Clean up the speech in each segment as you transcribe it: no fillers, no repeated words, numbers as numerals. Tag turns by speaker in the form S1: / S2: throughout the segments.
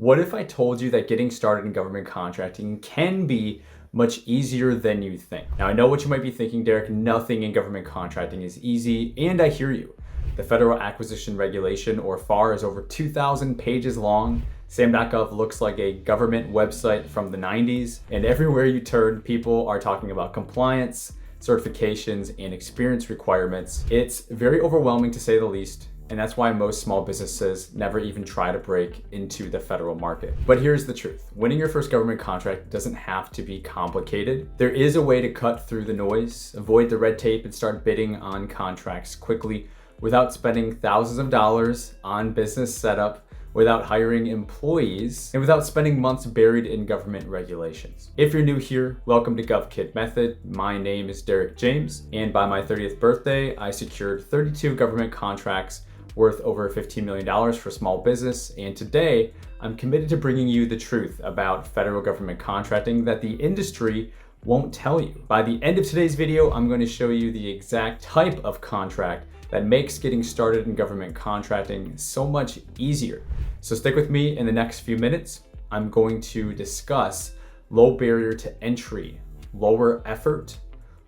S1: What if I told you that getting started in government contracting can be much easier than you think? Now, I know what you might be thinking, Derek, nothing in government contracting is easy, and I hear you. The Federal Acquisition Regulation, or FAR, is over 2,000 pages long. Sam.gov looks like a government website from the 90s, and everywhere you turn, people are talking about compliance, certifications, and experience requirements. It's very overwhelming to say the least, and that's why most small businesses never even try to break into the federal market. But here's the truth. Winning your first government contract doesn't have to be complicated. There is a way to cut through the noise, avoid the red tape, and start bidding on contracts quickly without spending thousands of dollars on business setup, without hiring employees, and without spending months buried in government regulations. If you're new here, welcome to GovKidMethod. My name is Derek James, and by my 30th birthday, I secured 32 government contracts worth over $15 million for small business. And today, I'm committed to bringing you the truth about federal government contracting that the industry won't tell you. By the end of today's video, I'm going to show you the exact type of contract that makes getting started in government contracting so much easier. So stick with me in the next few minutes. I'm going to discuss low barrier to entry, lower effort,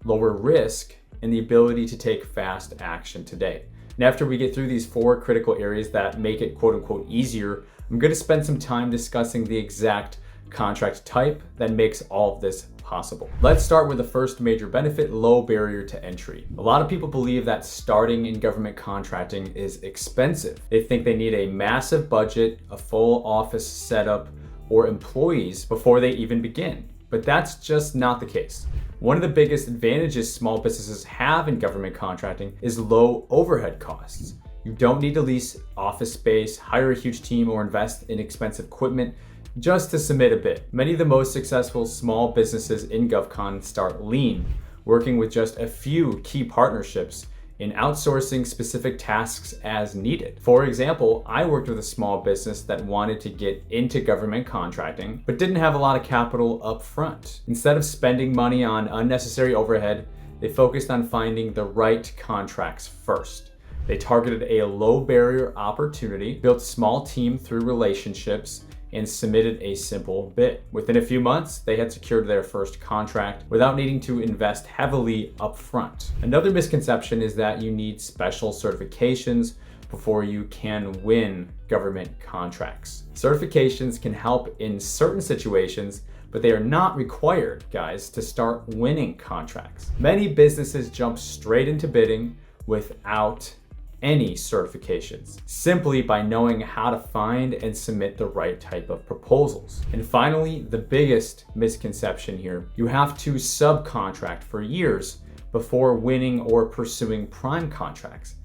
S1: lower risk, and the ability to take fast action today. And after we get through these 4 critical areas that make it quote unquote easier, I'm going to spend some time discussing the exact contract type that makes all of this possible. Let's start with the first major benefit, low barrier to entry. A lot of people believe that starting in government contracting is expensive. They think they need a massive budget, a full office setup, or employees before they even begin. But that's just not the case. One of the biggest advantages small businesses have in government contracting is low overhead costs. You don't need to lease office space, hire a huge team, or invest in expensive equipment just to submit a bid. Many of the most successful small businesses in GovCon start lean, working with just a few key partnerships in outsourcing specific tasks as needed. For example, I worked with a small business that wanted to get into government contracting, but didn't have a lot of capital up front. Instead of spending money on unnecessary overhead, they focused on finding the right contracts first. They targeted a low barrier opportunity, built a small team through relationships, and submitted a simple bid. Within a few months, they had secured their first contract without needing to invest heavily upfront. Another misconception is that you need special certifications before you can win government contracts. Certifications can help in certain situations, but they are not required, guys, to start winning contracts. Many businesses jump straight into bidding without any certifications, simply by knowing how to find and submit the right type of proposals. And finally, the biggest misconception here, you have to subcontract for years before winning or pursuing prime contracts.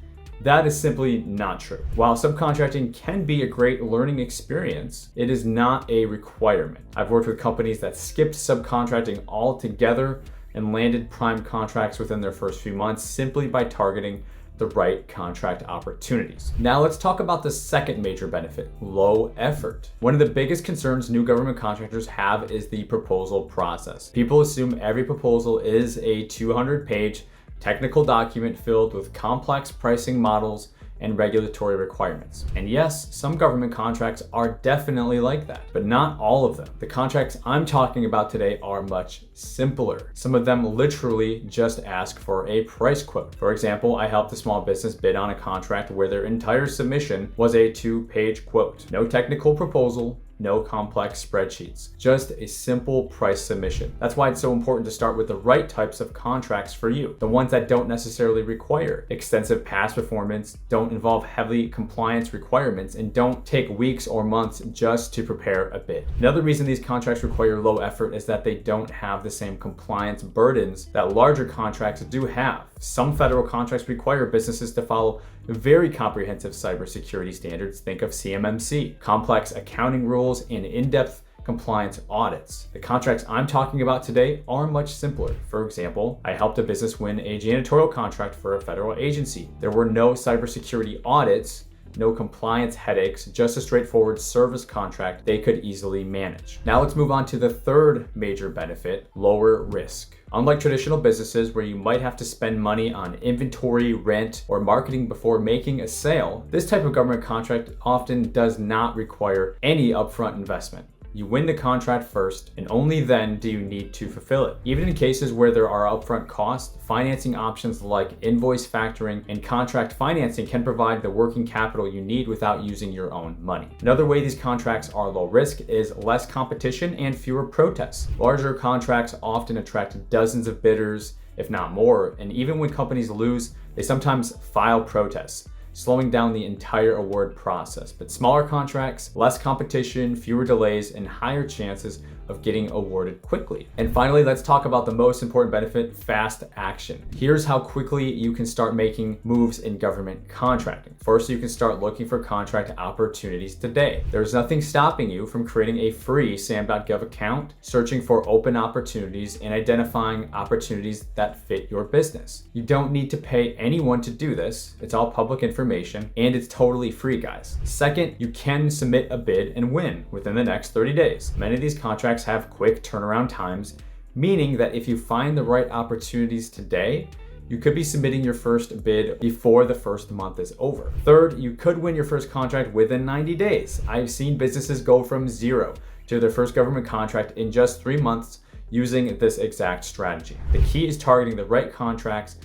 S1: That is simply not true. While subcontracting can be a great learning experience, it is not a requirement. I've worked with companies that skipped subcontracting altogether and landed prime contracts within their first few months simply by targeting the right contract opportunities. Now let's talk about the second major benefit, low effort. One of the biggest concerns new government contractors have is the proposal process. People assume every proposal is a 200-page technical document filled with complex pricing models and regulatory requirements. And yes, some government contracts are definitely like that, but not all of them. The contracts I'm talking about today are much simpler. Some of them literally just ask for a price quote. For example, I helped a small business bid on a contract where their entire submission was a 2-page quote. No technical proposal, no complex spreadsheets, just a simple price submission. That's why it's so important to start with the right types of contracts for you. The ones that don't necessarily require extensive past performance, don't involve heavy compliance requirements, and don't take weeks or months just to prepare a bid. Another reason these contracts require low effort is that they don't have the same compliance burdens that larger contracts do have. Some federal contracts require businesses to follow very comprehensive cybersecurity standards. Think of CMMC, complex accounting rules, and in-depth compliance audits. The contracts I'm talking about today are much simpler. For example, I helped a business win a janitorial contract for a federal agency. There were no cybersecurity audits, no compliance headaches, just a straightforward service contract they could easily manage. Now let's move on to the third major benefit, lower risk. Unlike traditional businesses where you might have to spend money on inventory, rent, or marketing before making a sale, this type of government contract often does not require any upfront investment. You win the contract first, and only then do you need to fulfill it. Even in cases where there are upfront costs, financing options like invoice factoring and contract financing can provide the working capital you need without using your own money. Another way these contracts are low risk is less competition and fewer protests. Larger contracts often attract dozens of bidders, if not more, and even when companies lose, they sometimes file protests, slowing down the entire award process. But smaller contracts, less competition, fewer delays, and higher chances of getting awarded quickly. And finally, let's talk about the most important benefit, fast action. Here's how quickly you can start making moves in government contracting. First, you can start looking for contract opportunities today. There's nothing stopping you from creating a free sam.gov account, searching for open opportunities, and identifying opportunities that fit your business. You don't need to pay anyone to do this. It's all public information, and it's totally free, guys. Second, you can submit a bid and win within the next 30 days. Many of these contracts have quick turnaround times, meaning that if you find the right opportunities today, you could be submitting your first bid before the first month is over. Third, you could win your first contract within 90 days. I've seen businesses go from zero to their first government contract in just 3 months using this exact strategy. The key is targeting the right contracts,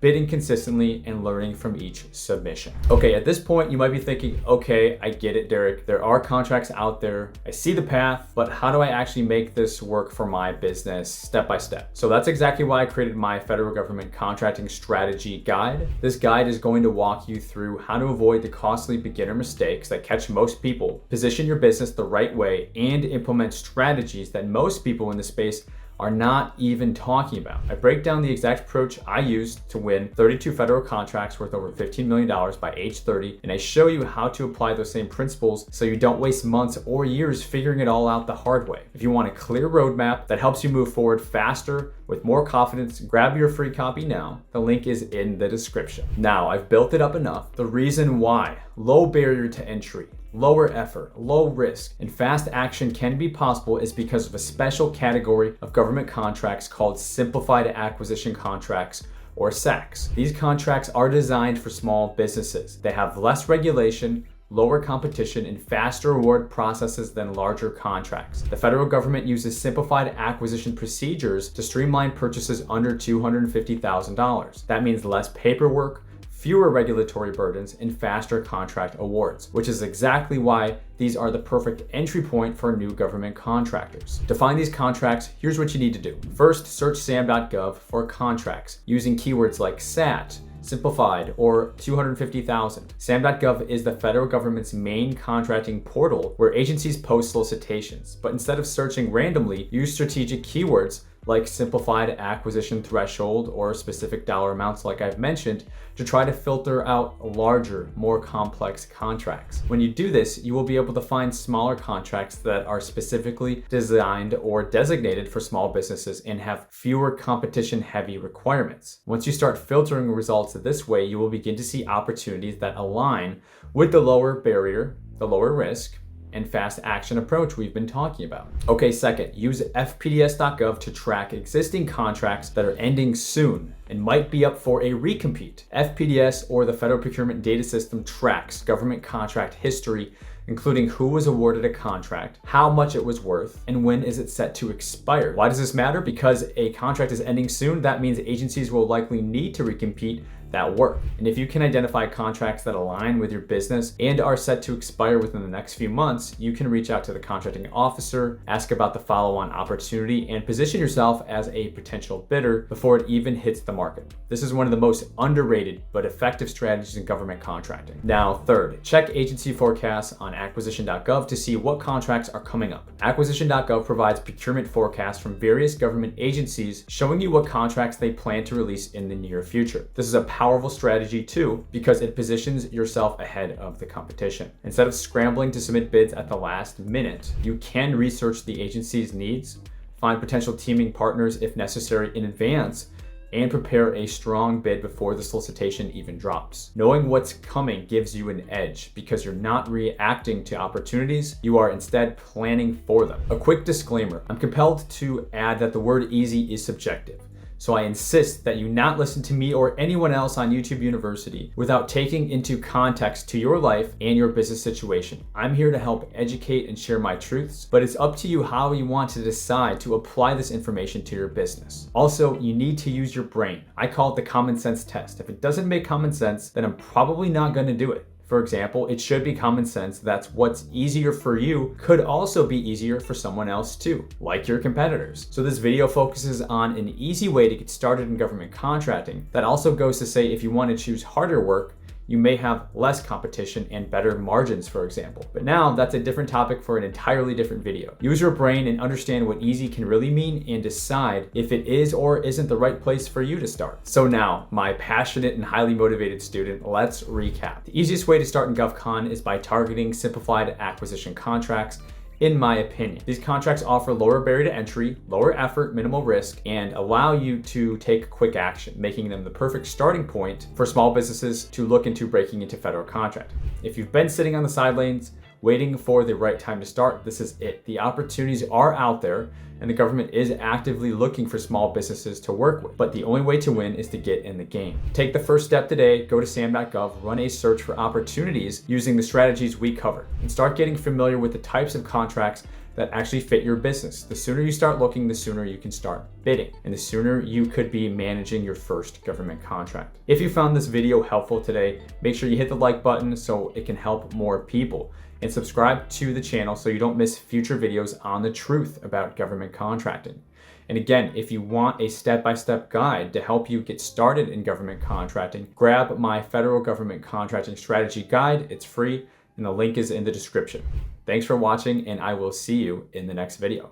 S1: bidding consistently, and learning from each submission. Okay, at this point, you might be thinking, okay, I get it, Derek. There are contracts out there. I see the path, but how do I actually make this work for my business step by step? So that's exactly why I created my federal government contracting strategy guide. This guide is going to walk you through how to avoid the costly beginner mistakes that catch most people, position your business the right way, and implement strategies that most people in the space are not even talking about. I break down the exact approach I used to win 32 federal contracts worth over $15 million by age 30, and I show you how to apply those same principles so you don't waste months or years figuring it all out the hard way. If you want a clear roadmap that helps you move forward faster with more confidence, grab your free copy now. The link is in the description. Now, I've built it up enough. The reason why: low barrier to entry, lower effort, low risk, and fast action can be possible is because of a special category of government contracts called Simplified Acquisition Contracts, or SACs. These contracts are designed for small businesses. They have less regulation, lower competition, and faster award processes than larger contracts. The federal government uses simplified acquisition procedures to streamline purchases under $250,000. That means less paperwork, fewer regulatory burdens, and faster contract awards, which is exactly why these are the perfect entry point for new government contractors. To find these contracts, here's what you need to do. First, search sam.gov for contracts using keywords like SAT, Simplified, or 250,000. sam.gov is the federal government's main contracting portal where agencies post solicitations. But instead of searching randomly, use strategic keywords like simplified acquisition threshold or specific dollar amounts like I've mentioned to try to filter out larger, more complex contracts. When you do this, you will be able to find smaller contracts that are specifically designed or designated for small businesses and have fewer competition-heavy requirements. Once you start filtering results this way, you will begin to see opportunities that align with the lower barrier, the lower risk, and fast action approach we've been talking about. Okay, second, use fpds.gov to track existing contracts that are ending soon and might be up for a recompete. FPDS, or the Federal Procurement Data System, tracks government contract history, including who was awarded a contract, how much it was worth, and when is it set to expire. Why does this matter? Because a contract is ending soon, that means agencies will likely need to recompete that work. And if you can identify contracts that align with your business and are set to expire within the next few months, you can reach out to the contracting officer, ask about the follow-on opportunity, and position yourself as a potential bidder before it even hits the market. This is one of the most underrated but effective strategies in government contracting. Now, third, check agency forecasts on acquisition.gov to see what contracts are coming up. Acquisition.gov provides procurement forecasts from various government agencies showing you what contracts they plan to release in the near future. This is a powerful strategy too, because it positions yourself ahead of the competition. Instead of scrambling to submit bids at the last minute, you can research the agency's needs, find potential teaming partners if necessary in advance, and prepare a strong bid before the solicitation even drops. Knowing what's coming gives you an edge because you're not reacting to opportunities, you are instead planning for them. A quick disclaimer, I'm compelled to add that the word easy is subjective. So I insist that you not listen to me or anyone else on YouTube University without taking into context to your life and your business situation. I'm here to help educate and share my truths, but it's up to you how you want to decide to apply this information to your business. Also, you need to use your brain. I call it the common sense test. If it doesn't make common sense, then I'm probably not going to do it. For example, it should be common sense that what's easier for you could also be easier for someone else too, like your competitors. So this video focuses on an easy way to get started in government contracting. That also goes to say if you want to choose harder work, you may have less competition and better margins, for example. But now that's a different topic for an entirely different video. Use your brain and understand what easy can really mean and decide if it is or isn't the right place for you to start. So now, my passionate and highly motivated student, let's recap. The easiest way to start in GovCon is by targeting simplified acquisition contracts. In my opinion, these contracts offer lower barrier to entry, lower effort, minimal risk, and allow you to take quick action, making them the perfect starting point for small businesses to look into breaking into federal contract. If you've been sitting on the sidelines, waiting for the right time to start, this is it. The opportunities are out there, and the government is actively looking for small businesses to work with. But the only way to win is to get in the game. Take the first step today, go to sam.gov, run a search for opportunities using the strategies we cover, and start getting familiar with the types of contracts that actually fit your business. The sooner you start looking, the sooner you can start bidding, and the sooner you could be managing your first government contract. If you found this video helpful today, make sure you hit the like button so it can help more people, and subscribe to the channel so you don't miss future videos on the truth about government contracting. And again, if you want a step-by-step guide to help you get started in government contracting, grab my Federal Government Contracting Strategy Guide. It's free, and the link is in the description. Thanks for watching, and I will see you in the next video.